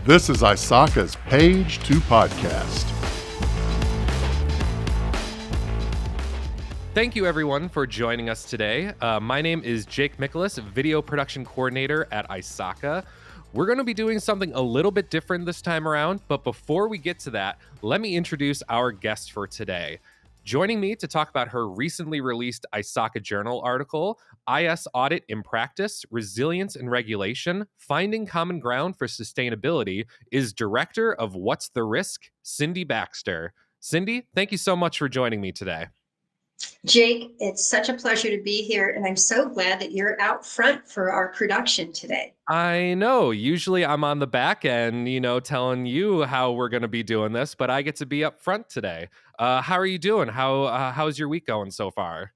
This is ISACA's Page 2 podcast. Thank you, everyone, for joining us today. My name is Jake Mikolas, Video Production Coordinator at ISACA. We're going to be doing something a little bit different this time around, but before we get to that, let me introduce our guest for today. Joining me to talk about her recently released ISACA Journal article, IS Audit in Practice, Resilience and Regulation, Finding Common Ground for Sustainability, is Director of What's the Risk, Cindy Baxter. Cindy, thank you so much for joining me today. Jake, it's such a pleasure to be here, and I'm so glad that you're out front for our production today. I know. Usually I'm on the back end, telling you how we're going to be doing this, but I get to be up front today. How are you doing? How's your week going so far?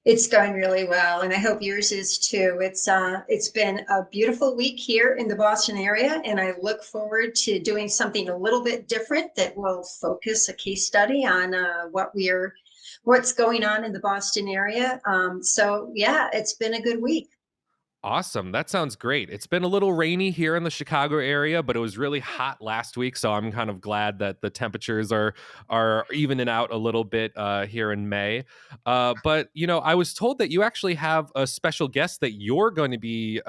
It's going really well, and I hope yours is too. It's been a beautiful week here in the Boston area, and I look forward to doing something a little bit different that will focus a case study on what's going on in the Boston area. So yeah, it's been a good week. Awesome. That sounds great. It's been a little rainy here in the Chicago area, but it was really hot last week, so I'm kind of glad that the temperatures are evening out a little bit here in May. But I was told that you actually have a special guest that you're going to be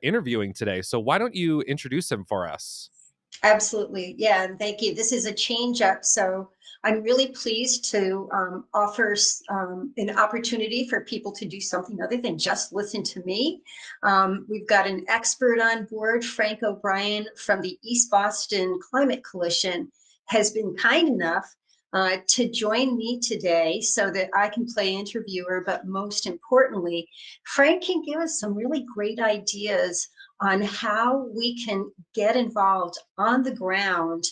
interviewing today. So why don't you introduce him for us? Absolutely. Yeah. And thank you. This is a change up. So I'm really pleased to offer an opportunity for people to do something other than just listen to me. We've got an expert on board. Frank O'Brien from the East Boston Climate Coalition has been kind enough to join me today so that I can play interviewer. But most importantly, Frank can give us some really great ideas on how we can get involved on the ground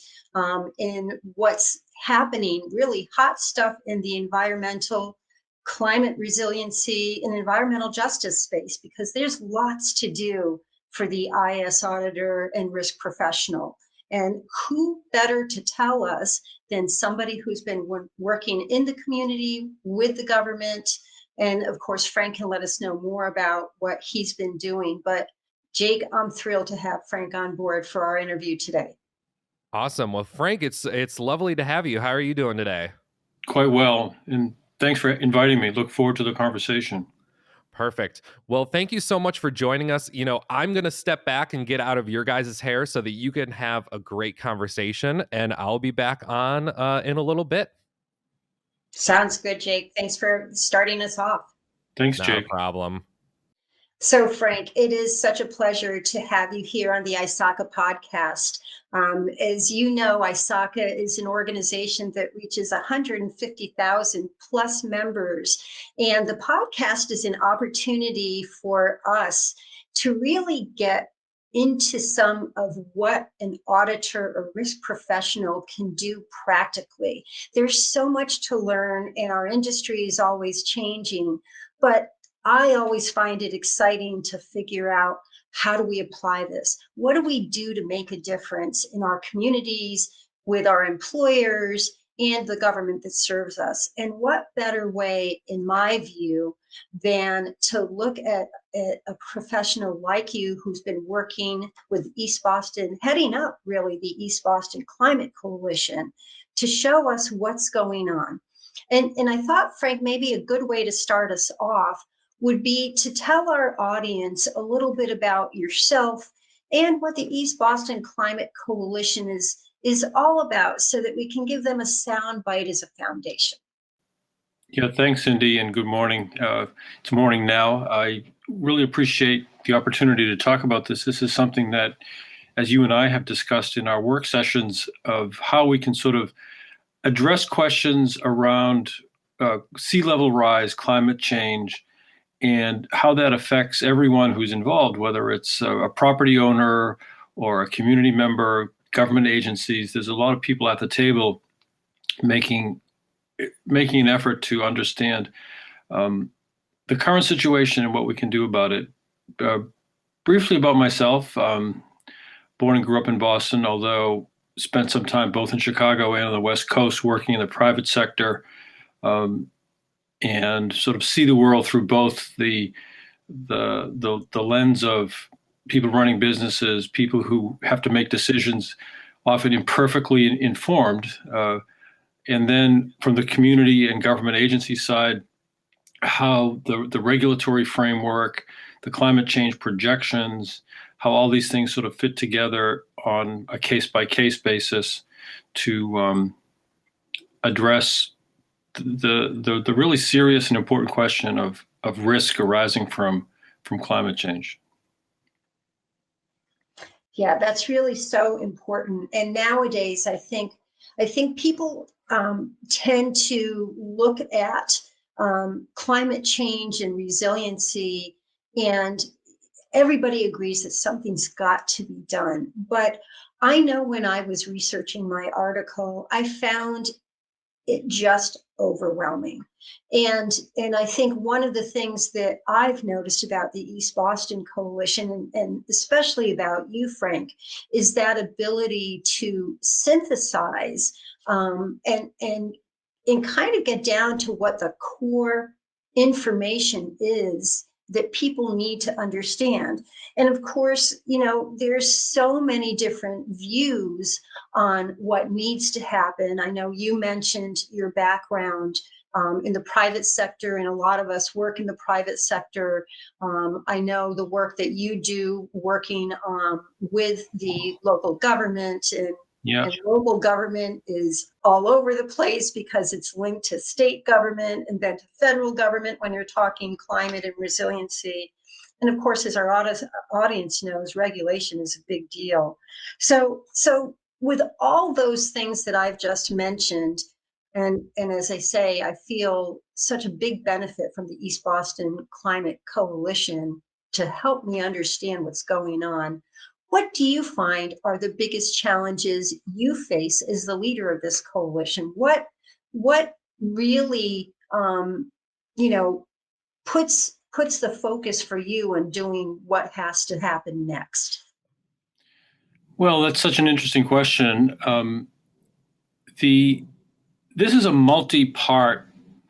in what's happening, really hot stuff in the environmental, climate resiliency, and environmental justice space, because there's lots to do for the IS auditor and risk professional. And who better to tell us than somebody who's been working in the community with the government? And of course, Frank can let us know more about what he's been doing. But Jake, I'm thrilled to have Frank on board for our interview today. Awesome. Well, Frank, it's lovely to have you. How are you doing today? Quite well, and thanks for inviting me. Look forward to the conversation. Perfect. Well, thank you so much for joining us. I'm going to step back and get out of your guys' hair so that you can have a great conversation, and I'll be back on in a little bit. Sounds good, Jake. Thanks for starting us off. Thanks, Jake. No problem. So, Frank, it is such a pleasure to have you here on the ISACA podcast. As you know, ISACA is an organization that reaches 150,000 plus members. And the podcast is an opportunity for us to really get into some of what an auditor or risk professional can do practically. There's so much to learn, and our industry is always changing. But I always find it exciting to figure out, how do we apply this? What do we do to make a difference in our communities, with our employers, and the government that serves us? And what better way, in my view, than to look at a professional like you who's been working with East Boston, heading up really the East Boston Climate Coalition, to show us what's going on. And I thought, Frank, maybe a good way to start us off would be to tell our audience a little bit about yourself and what the East Boston Climate Coalition is all about, so that we can give them a sound bite as a foundation. Yeah, thanks, Cindy, and good morning. It's morning now. I really appreciate the opportunity to talk about this. This is something that, as you and I have discussed in our work sessions, of how we can sort of address questions around sea level rise, climate change, and how that affects everyone who's involved, whether it's a property owner or a community member, government agencies. There's a lot of people at the table making an effort to understand the current situation and what we can do about it. Briefly about myself, born and grew up in Boston, although spent some time both in Chicago and on the West Coast working in the private sector. And sort of see the world through both the lens of people running businesses, people who have to make decisions, often imperfectly informed. And then from the community and government agency side, how the regulatory framework, the climate change projections, how all these things sort of fit together on a case-by-case basis to address the really serious and important question of risk arising from climate change. Yeah, that's really so important. And nowadays, I think people tend to look at climate change and resiliency, and everybody agrees that something's got to be done. But I know when I was researching my article, I found it just overwhelming. And I think one of the things that I've noticed about the East Boston Coalition, and especially about you, Frank, is that ability to synthesize and kind of get down to what the core information is that people need to understand. And of course, there's so many different views on what needs to happen. I know you mentioned your background in the private sector, and a lot of us work in the private sector. I know the work that you do working with the local government, and local government is all over the place because it's linked to state government and then to federal government when you're talking climate and resiliency. And of course, as our audience knows, regulation is a big deal. So with all those things that I've just mentioned, and as I say, I feel such a big benefit from the East Boston Climate Coalition to help me understand what's going on. What do you find are the biggest challenges you face as the leader of this coalition? What really, puts the focus for you on doing what has to happen next? Well, that's such an interesting question. This is a multi-part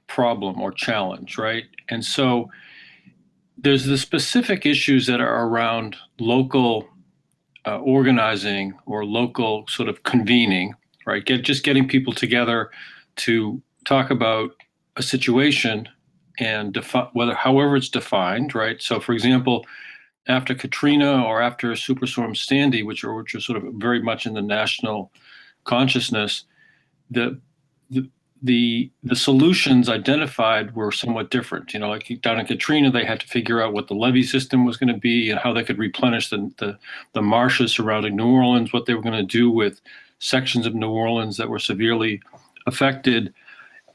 problem or challenge, right? And so there's the specific issues that are around local organizing or local sort of convening, right? Just getting people together to talk about a situation and however it's defined, right? So, for example, after Katrina or after Superstorm Sandy, which are sort of very much in the national consciousness, the solutions identified were somewhat different. Like down in Katrina, they had to figure out what the levee system was going to be and how they could replenish the marshes surrounding New Orleans, what they were going to do with sections of New Orleans that were severely affected.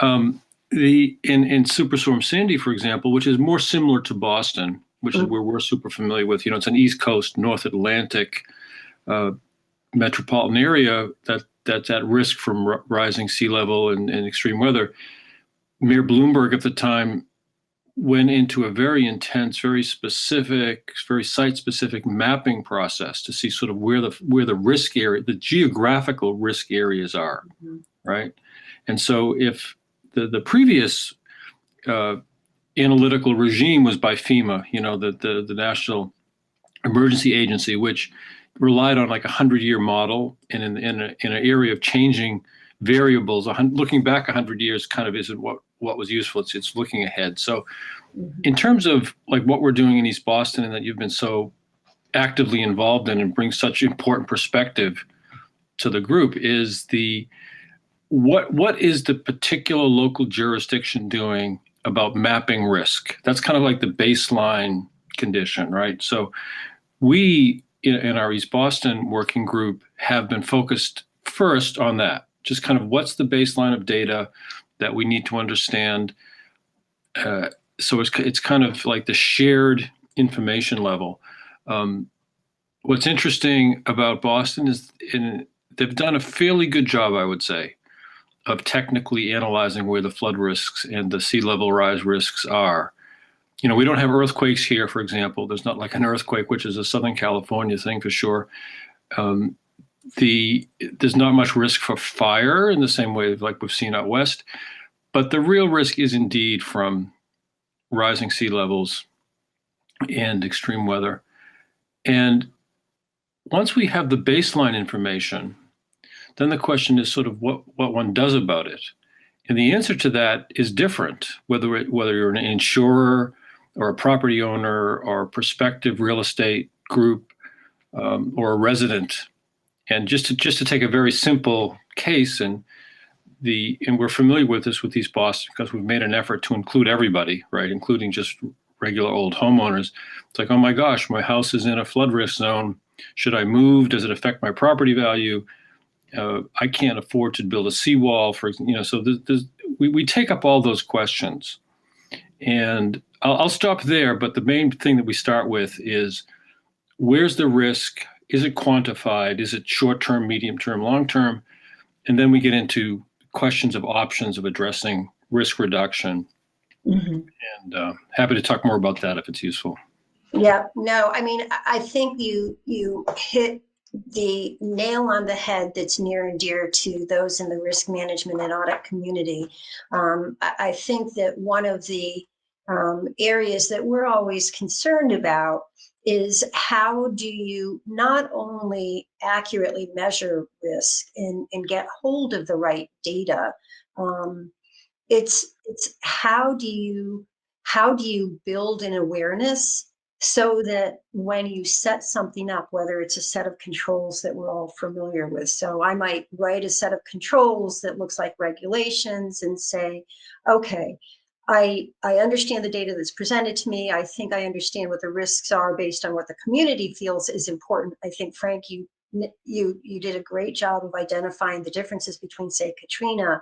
In Superstorm Sandy, for example, which is more similar to Boston, which is where we're super familiar with, it's an East Coast, North Atlantic metropolitan area that's at risk from rising sea level and extreme weather. Mayor Bloomberg at the time went into a very intense, very specific, very site-specific mapping process to see sort of where the risk area, the geographical risk areas are, right? And so if the previous analytical regime was by FEMA, the National Emergency Agency, which relied on like 100-year model, and in an area of changing variables, looking back 100 years kind of isn't what was useful. It's looking ahead. So in terms of like what we're doing in East Boston and that you've been so actively involved in and bring such important perspective to the group is what is the particular local jurisdiction doing about mapping risk? That's kind of like the baseline condition, right? So we in our East Boston working group have been focused first on that, just kind of what's the baseline of data that we need to understand. So it's kind of like the shared information level. What's interesting about Boston is they've done a fairly good job, I would say, of technically analyzing where the flood risks and the sea level rise risks are. We don't have earthquakes here, for example. There's not like an earthquake, which is a Southern California thing for sure. There's not much risk for fire in the same way like we've seen out west. But the real risk is indeed from rising sea levels and extreme weather. And once we have the baseline information, then the question is sort of what one does about it. And the answer to that is different, whether you're an insurer or a property owner or a prospective real estate group or a resident. And just to take a very simple case, and we're familiar with this with East Boston because we've made an effort to include everybody, right, including just regular old homeowners. It's like, oh my gosh, my house is in a flood risk zone. Should I move? Does it affect my property value? I can't afford to build a seawall, so we take up all those questions. And I'll stop there, but the main thing that we start with is, where's the risk? Is it quantified? Is it short-term, medium-term, long-term? And then we get into questions of options of addressing risk reduction. Mm-hmm. And happy to talk more about that if it's useful. Yeah, no, I mean, I think you hit the nail on the head that's near and dear to those in the risk management and audit community. I think that one of the areas that we're always concerned about is, how do you not only accurately measure risk and get hold of the right data, it's how do you build an awareness so that when you set something up, whether it's a set of controls that we're all familiar with. So I might write a set of controls that looks like regulations and say, okay, I understand the data that's presented to me. I think I understand what the risks are based on what the community feels is important. I think, Frank, you did a great job of identifying the differences between, say, Katrina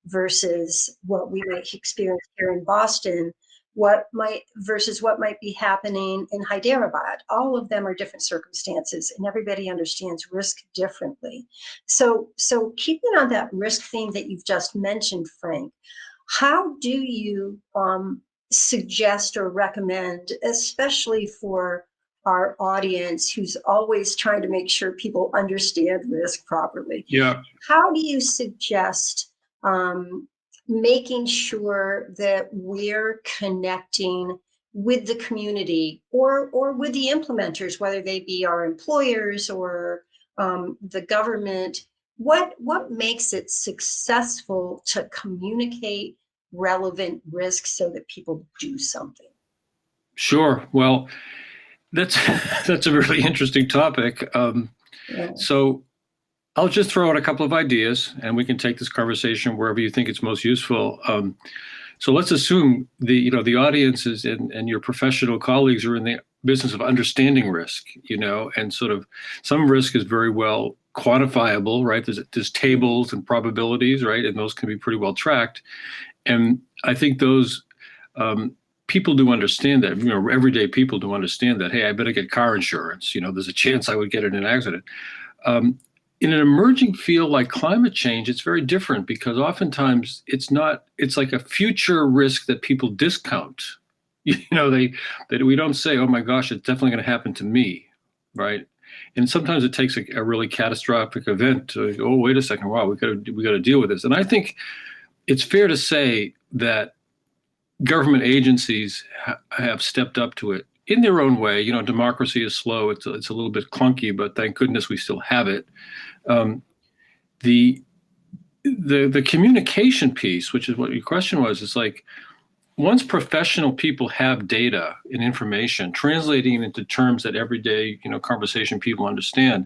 versus what we might experience here in Boston, versus what might be happening in Hyderabad. All of them are different circumstances, and everybody understands risk differently. So keeping on that risk theme that you've just mentioned, Frank, how do you suggest or recommend, especially for our audience who's always trying to make sure people understand risk properly? Yeah. How do you suggest making sure that we're connecting with the community or with the implementers, whether they be our employers or the government? What makes it successful to communicate relevant risks so that people do something? Sure. Well, that's a really interesting topic. Yeah. So I'll just throw out a couple of ideas, and we can take this conversation wherever you think it's most useful. So let's assume the audiences and your professional colleagues are in the business of understanding risk, and sort of some risk is very well quantifiable, right? There's tables and probabilities, right? And those can be pretty well tracked. And I think those people do understand that, everyday people do understand that, hey, I better get car insurance. There's a chance I would get in an accident. In an emerging field like climate change, it's very different because oftentimes it's like a future risk that people discount. That we don't say, oh my gosh, it's definitely going to happen to me, right? And sometimes it takes a really catastrophic event to, oh, wait a second, wow, we got to deal with this. And I think it's fair to say that government agencies have stepped up to it in their own way. Democracy is slow. It's a little bit clunky, but thank goodness we still have it. The communication piece, which is what your question was, is like, once professional people have data and information, translating it into terms that everyday, conversation people understand,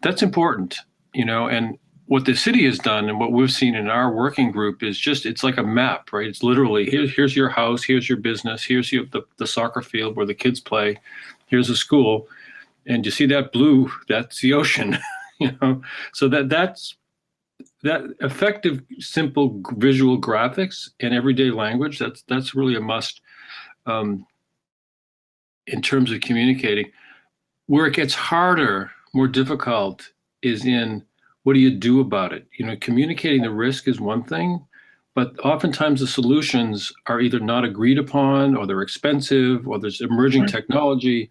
that's important, and what the city has done and what we've seen in our working group is it's like a map, right? It's literally, here's your house, here's your business, here's the soccer field where the kids play, here's a school, and you see that blue, that's the ocean, So that's effective, simple visual graphics in everyday language. That's really a must in terms of communicating. Where it gets harder, more difficult, is in, what do you do about it? Communicating the risk is one thing, but oftentimes the solutions are either not agreed upon, or they're expensive, or there's emerging technology.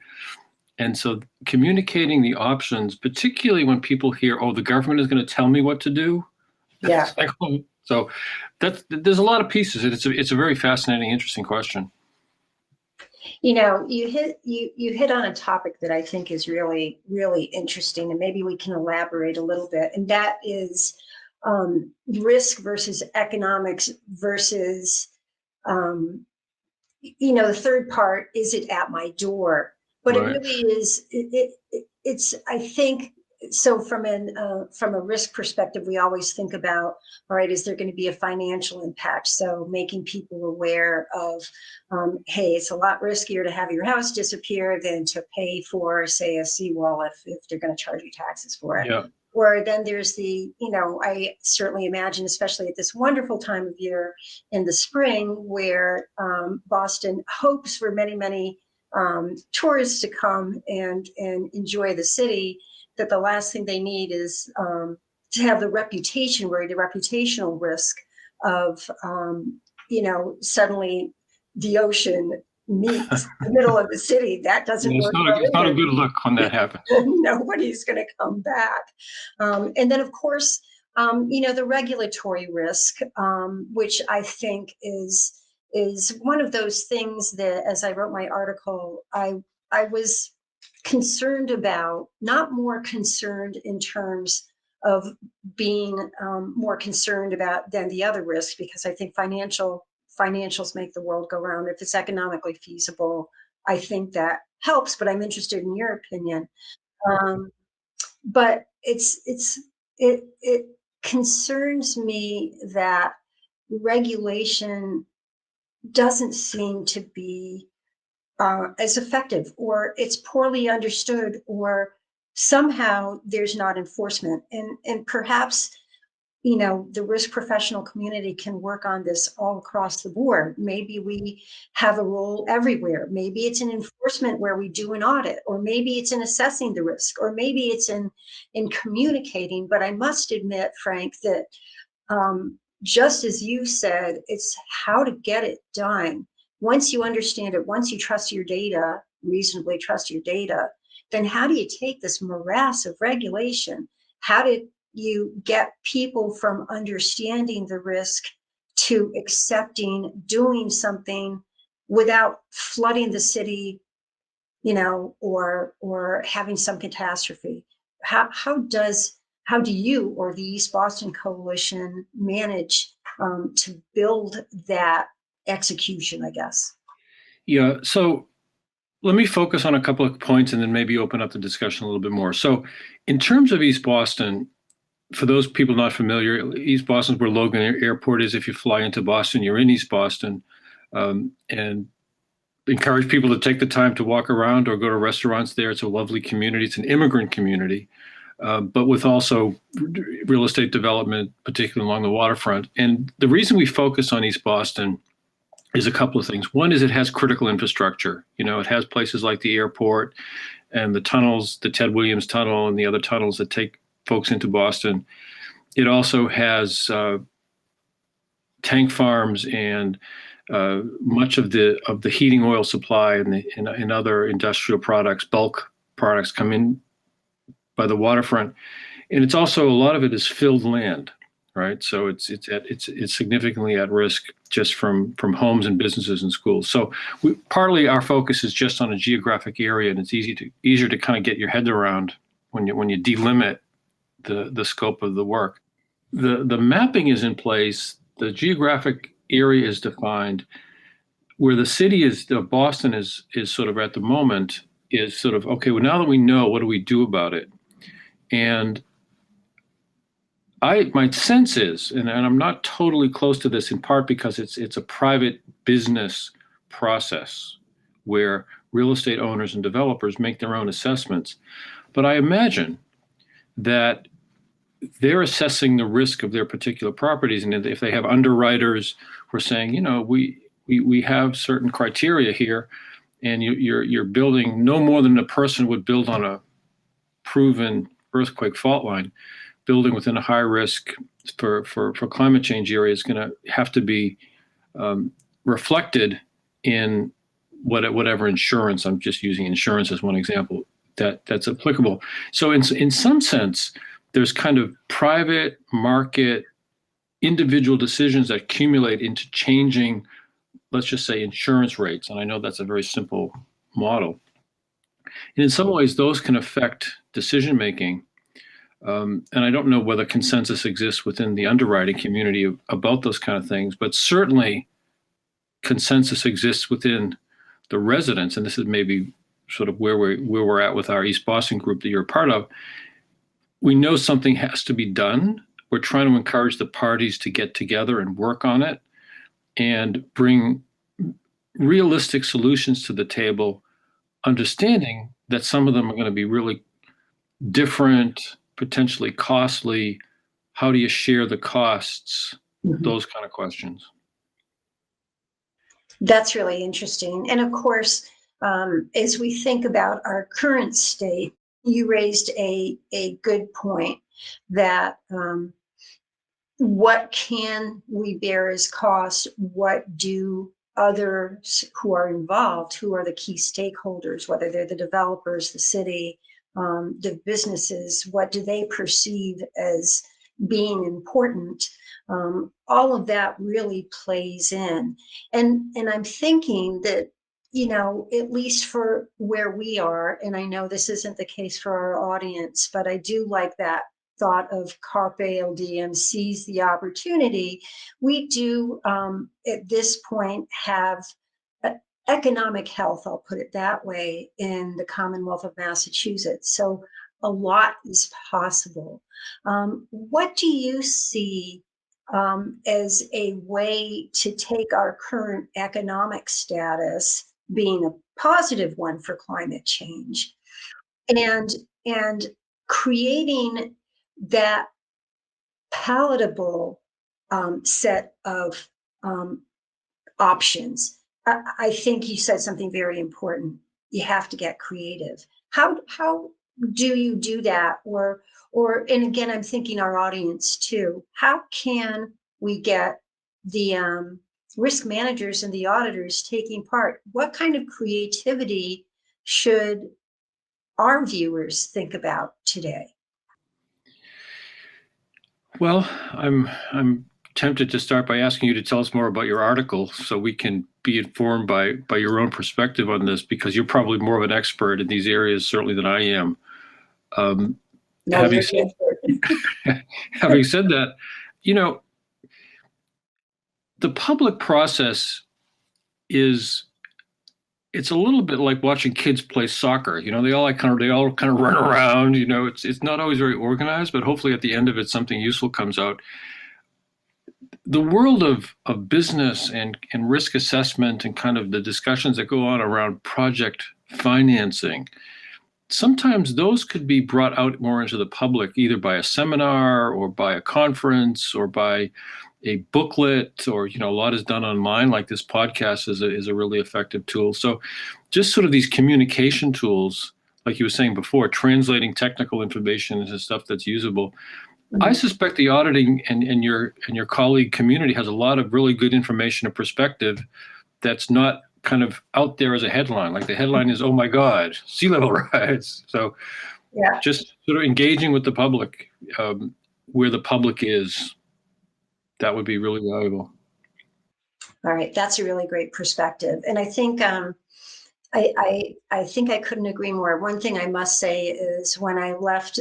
And so communicating the options, particularly when people hear, oh, the government is going to tell me what to do. Yeah. So there's a lot of pieces. It's a very fascinating, interesting question. You hit on a topic that I think is really, really interesting, and maybe we can elaborate a little bit. And that is risk versus economics versus the third part, is it at my door? But it Right. really is. It's, I think, so from a risk perspective, we always think about, all right, is there going to be a financial impact? So making people aware of, hey, it's a lot riskier to have your house disappear than to pay for, say, a seawall if they're going to charge you taxes for it. Yeah. Or then there's I certainly imagine, especially at this wonderful time of year in the spring, where Boston hopes for many, many tourists to come and enjoy the city, that the last thing they need is to have the reputational risk of, suddenly the ocean meets the middle of the city. That doesn't It's work not a, well it's not a either. good look when that happens. Nobody's going to come back. And then, of course, the regulatory risk, which I think is one of those things that, as I wrote my article, I was concerned about, not more concerned in terms of being more concerned about than the other risks, because I think financials make the world go round. If it's economically feasible, I think that helps, but I'm interested in your opinion. Um, but it concerns me that regulation doesn't seem to be as effective, or it's poorly understood, or somehow there's not enforcement. And perhaps the risk professional community can work on this all across the board. Maybe we have a role everywhere. Maybe it's in enforcement where we do an audit, or maybe it's in assessing the risk, or maybe it's in communicating. But I must admit, Frank, that just as you said, it's how to get it done. Once you understand it, once you trust your data, reasonably trust your data, then how do you take this morass of regulation? How do you get people from understanding the risk to accepting doing something without flooding the city, or having some catastrophe? How do you or the East Boston Coalition manage to build that execution, I guess? Yeah. So let me focus on a couple of points and then maybe open up the discussion a little bit more. So in terms of East Boston, for those people not familiar, East Boston is where Logan Airport is. If you fly into Boston, you're in East Boston. And encourage people to take the time to walk around or go to restaurants there. It's a lovely community. It's an immigrant community, but with also real estate development, particularly along the waterfront. And the reason we focus on East Boston is a couple of things. One is it has critical infrastructure. It has places like the airport and the tunnels, the Ted Williams Tunnel and the other tunnels that take folks into Boston. It also has tank farms and much of the heating oil supply and other industrial products, bulk products, come in by the waterfront, and it's also, a lot of it is filled land, right? So it's significantly at risk just from homes and businesses and schools. So partly our focus is just on a geographic area, and it's easier to kind of get your head around when you delimit the scope of the work. The mapping is in place. The geographic area is defined. Where the city is, Boston is sort of at the moment, is sort of, okay, well, now that we know, what do we do about it? And my sense is, and I'm not totally close to this, in part because it's a private business process where real estate owners and developers make their own assessments. But I imagine that they're assessing the risk of their particular properties. And if they have underwriters who are saying, we have certain criteria here, and you're building no more than a person would build on a proven earthquake fault line, building within a high risk for climate change area is going to have to be reflected in whatever insurance. I'm just using insurance as one example that's applicable. So in some sense, there's kind of private market individual decisions that accumulate into changing let's just say, insurance rates. And I know that's a very simple model. And in some ways, those can affect decision making. And I don't know whether consensus exists within the underwriting community about those kind of things, but certainly consensus exists within the residents. And this is maybe sort of where we're at with our East Boston group that you're a part of. We know something has to be done. We're trying to encourage the parties to get together and work on it and bring realistic solutions to the table, understanding that some of them are going to be really different, potentially costly. How do you share the costs? Mhm. Those kind of questions. That's really interesting. And of course, as we think about our current state, you raised a good point that what can we bear as costs? What do others who are involved, who are the key stakeholders, whether they're the developers, the city, the businesses, what do they perceive as being important? All of that really plays in. And I'm thinking that, you know, at least for where we are, and I know this isn't the case for our audience, but I do like that thought of carpe diem, seize the opportunity. We do at this point have economic health, I'll put it that way, in the Commonwealth of Massachusetts. So a lot is possible. What do you see as a way to take our current economic status, being a positive one for climate change, and creating that palatable set of options? I think you said something very important. You have to get creative. How do you do that? Or and again, I'm thinking our audience too. How can we get the risk managers and the auditors taking part? What kind of creativity should our viewers think about today? Well, I'm tempted to start by asking you to tell us more about your article so we can be informed by your own perspective on this, because you're probably more of an expert in these areas, certainly, than I am. No, having you're said good. having said that, you know, the public process it's a little bit like watching kids play soccer. You know, they all kind of run around. You know, it's not always very organized, but hopefully at the end of it, something useful comes out. The world of business and risk assessment and kind of the discussions that go on around project financing, sometimes those could be brought out more into the public, either by a seminar or by a conference or by a booklet, or, you know, a lot is done online, like this podcast is a really effective tool. So just sort of these communication tools, like you were saying before, translating technical information into stuff that's usable. I suspect the auditing and your colleague community has a lot of really good information and perspective that's not kind of out there as a headline. Like the headline is, "Oh my God, sea level rise." So Yeah. just sort of engaging with the public, where the public is, that would be really valuable. All right, that's a really great perspective, and I think I think I couldn't agree more. One thing I must say is when I left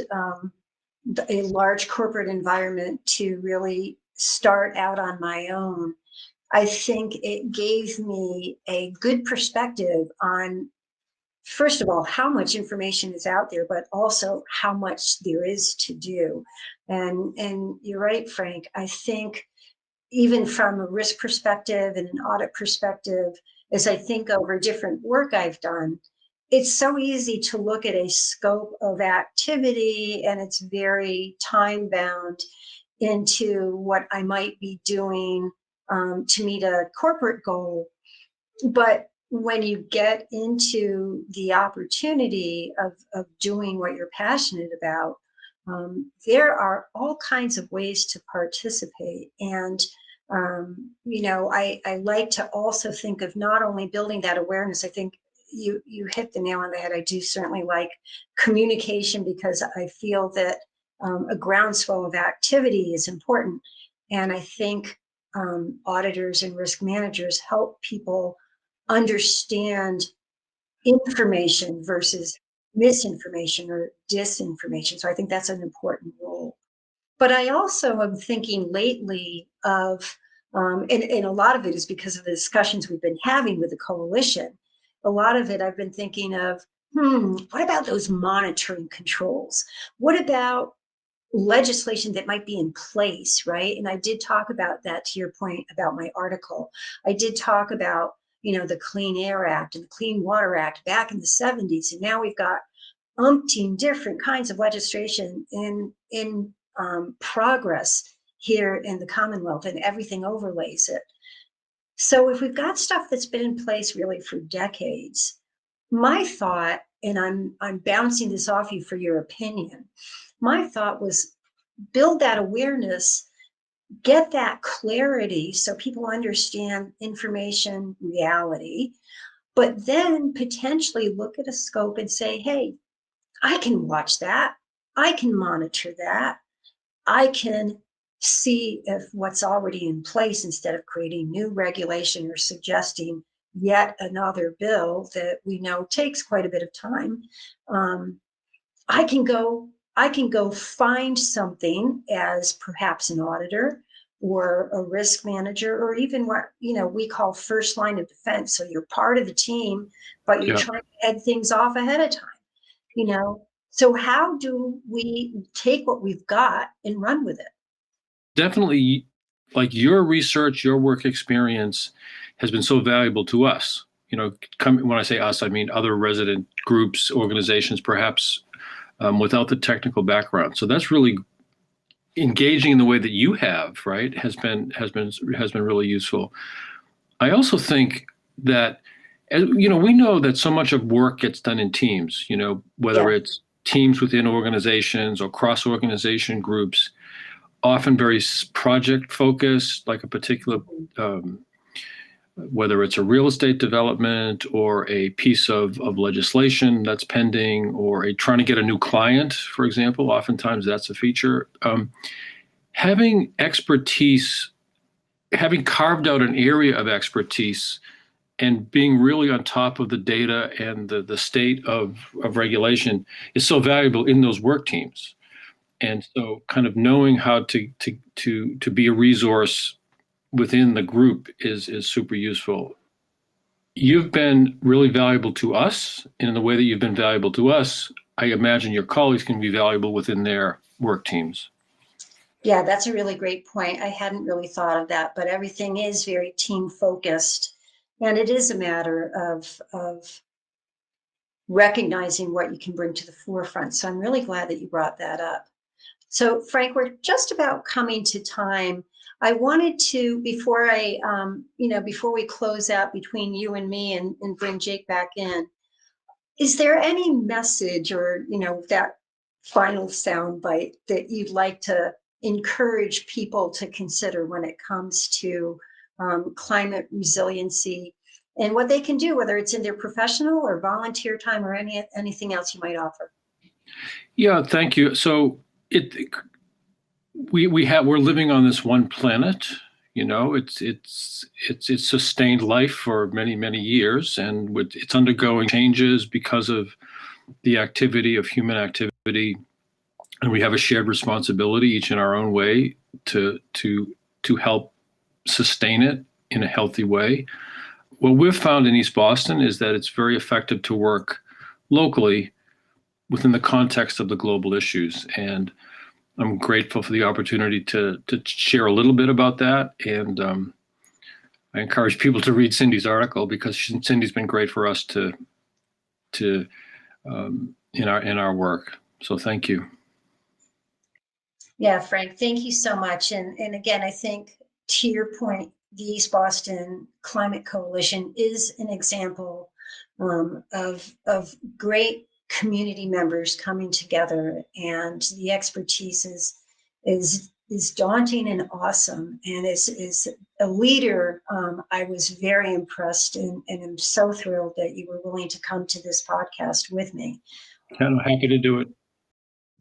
a large corporate environment to really start out on my own, I think it gave me a good perspective on, first of all, how much information is out there, but also how much there is to do. And you're right, Frank. I think even from a risk perspective and an audit perspective, as I think over different work I've done, it's so easy to look at a scope of activity and it's very time bound into what I might be doing to meet a corporate goal. But when you get into the opportunity of doing what you're passionate about, there are all kinds of ways to participate. And, you know, I like to also think of not only building that awareness. I think you hit the nail on the head. I do certainly like communication because I feel that a groundswell of activity is important. And I think auditors and risk managers help people understand information versus misinformation or disinformation. So I think that's an important role. But I also am thinking lately of, and a lot of it is because of the discussions we've been having with the coalition. A lot of it I've been thinking of, what about those monitoring controls? What about legislation that might be in place, right? And I did talk about that, to your point about my article. I did talk about, the Clean Air Act and the Clean Water Act back in the 70s. And now we've got umpteen different kinds of legislation in progress here in the Commonwealth, and everything overlays it. So if we've got stuff that's been in place really for decades, my thought, and I'm bouncing this off you for your opinion, my thought was build that awareness, get that clarity so people understand information reality, but then potentially look at a scope and say, hey, I can watch that. I can monitor that. I can see if what's already in place instead of creating new regulation or suggesting yet another bill that we know takes quite a bit of time. I can go find something as perhaps an auditor or a risk manager, or even what we call first line of defense. So you're part of the team, but you're Yeah. trying to head things off ahead of time. So how do we take what we've got and run with it? Definitely, like your research, your work experience has been so valuable to us. When I say us, I mean other resident groups, organizations, perhaps without the technical background. So that's really engaging in the way that you have, right? Has been really useful. I also think that, we know that so much of work gets done in teams. Whether Yeah. it's teams within organizations or cross-organization groups, often very project focused, like a particular, whether it's a real estate development or a piece of legislation that's pending, or trying to get a new client, for example. Oftentimes that's a feature. Having expertise, having carved out an area of expertise and being really on top of the data and the state of regulation is so valuable in those work teams. And so kind of knowing how to be a resource within the group is super useful. You've been really valuable to us, and in the way that you've been valuable to us, I imagine your colleagues can be valuable within their work teams. Yeah, that's a really great point. I hadn't really thought of that, but everything is very team focused. And it is a matter of recognizing what you can bring to the forefront. So I'm really glad that you brought that up. So Frank, we're just about coming to time. I wanted to, before we close out between you and me and bring Jake back in, is there any message or, that final sound bite that you'd like to encourage people to consider when it comes to climate resiliency and what they can do, whether it's in their professional or volunteer time or anything else you might offer? Yeah, thank you. So we're living on this one planet. It's sustained life for many, many years, and it's undergoing changes because of the activity of human activity. And we have a shared responsibility, each in our own way, to help sustain it in a healthy way. What we've found in East Boston is that it's very effective to work locally within the context of the global issues. And I'm grateful for the opportunity to share a little bit about that. And I encourage people to read Cindy's article, because Cindy's been great for us in our work. So thank you. Yeah, Frank, thank you so much. And again, I think, to your point, the East Boston Climate Coalition is an example of great community members coming together, and the expertise is daunting and awesome. And as a leader, I was very impressed, and I'm so thrilled that you were willing to come to this podcast with me. I'm happy to do it.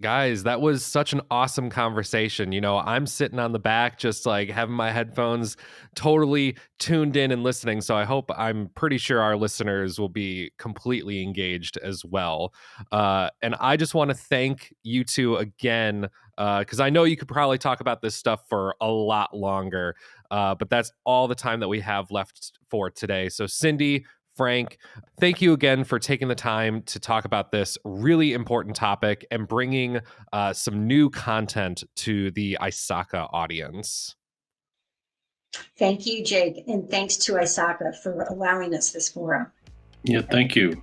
Guys, that was such an awesome conversation. I'm sitting on the back, just like having my headphones totally tuned in and listening. So I'm pretty sure our listeners will be completely engaged as well. And I just want to thank you two again, because I know you could probably talk about this stuff for a lot longer, but that's all the time that we have left for today. So, Cindy, Frank, thank you again for taking the time to talk about this really important topic and bringing some new content to the ISACA audience. Thank you, Jake, and thanks to ISACA for allowing us this forum. Yeah, thank you.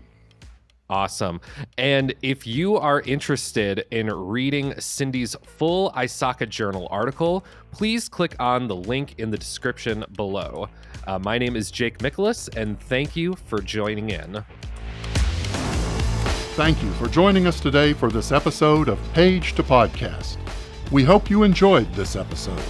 Awesome. And if you are interested in reading Cindy's full ISACA Journal article, please click on the link in the description below. My name is Jake Mikolas, and thank you for joining in. Thank you for joining us today for this episode of Page to Podcast. We hope you enjoyed this episode.